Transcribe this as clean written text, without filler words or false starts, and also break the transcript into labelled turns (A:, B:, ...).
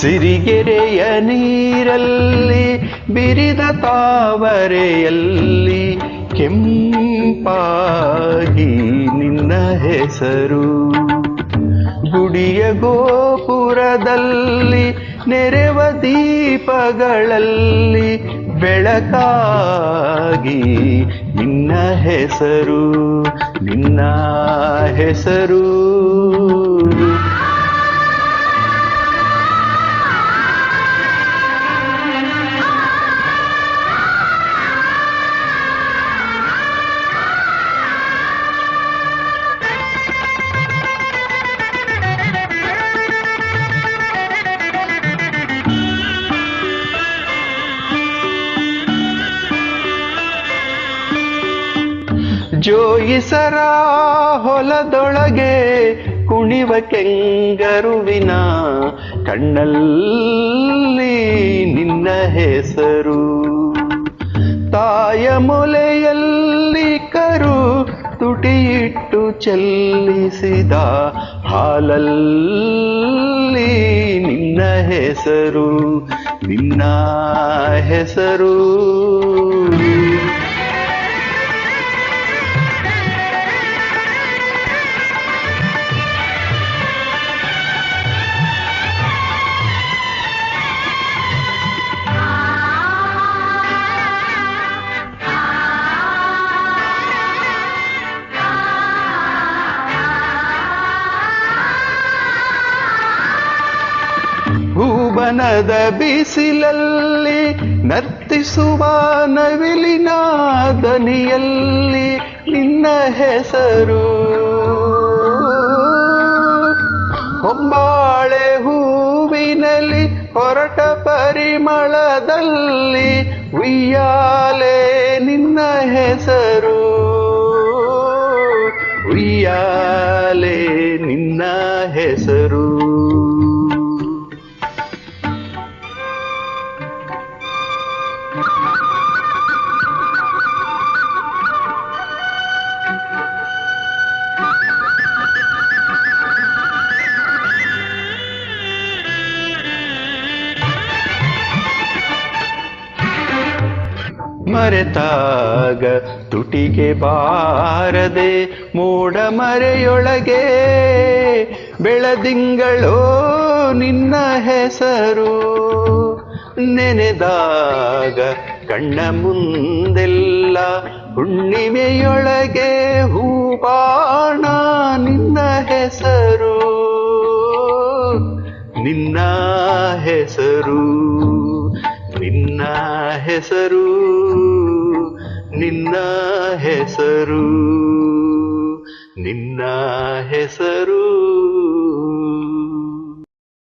A: ಸಿರಿಗೆರೆಯ ನೀರಲ್ಲಿ ಬಿರಿದ ತಾವರೆಯಲ್ಲಿ ಕೆಂಪಾಗಿ ನಿನ್ನ ಹೆಸರು. ಗುಡಿಯ ಗೋಪುರದಲ್ಲಿ ನೆರೆವ ದೀಪಗಳಲ್ಲಿ ಬೆಳಕಾಗಿ ನಿನ್ನ ಹೆಸರು, ನಿನ್ನ ಹೆಸರು. ಜೋಯಿಸರ ಹೊಲದೊಳಗೆ ಕುಣಿವ ಕೆಂಗರುವಿನ ಕಣ್ಣಲ್ಲಿ ನಿನ್ನ ಹೆಸರು. ತಾಯ ಮೊಲೆಯಲ್ಲಿ ಕರು ತುಟಿಯಿಟ್ಟು ಚೆಲ್ಲಿಸಿದ ಹಾಲಲ್ಲಿ ನಿನ್ನ ಹೆಸರು, ನಿನ್ನ ಹೆಸರು. ಭುವನದ ಬಿಸಿಲಲ್ಲಿ ನರ್ತಿಸುವ ನವಿಲಿನ ದನಿಯಲ್ಲಿ ನಿನ್ನ ಹೆಸರು. ಹೊಂಬಾಳೆ ಹೂವಿನಲ್ಲಿ ಹೊರಟ ಪರಿಮಳದಲ್ಲಿ ಉಯ್ಯಾಲೆ ನಿನ್ನ ಹೆಸರು, ಉಯ್ಯಾಲೆ ನಿನ್ನ ಹೆಸರು. ಮರೆತಾಗ ತುಟಿಗೆ ಬಾರದೆ ಮೋಡ ಮರೆಯೊಳಗೆ ಬೆಳದಿಂಗಳೋ ನಿನ್ನ ಹೆಸರು. ನೆನೆದಾಗ ಕಣ್ಣ ಮುಂದೆಲ್ಲ ಹುಣ್ಣಿಮೆಯೊಳಗೆ ಹೂಬಾಣ ನಿನ್ನ ಹೆಸರು, ನಿನ್ನ ಹೆಸರು, ನಿನ್ನ ಹೆಸರು, ನಿನ್ನ ಹೆಸರು, ನಿನ್ನ ಹೆಸರು.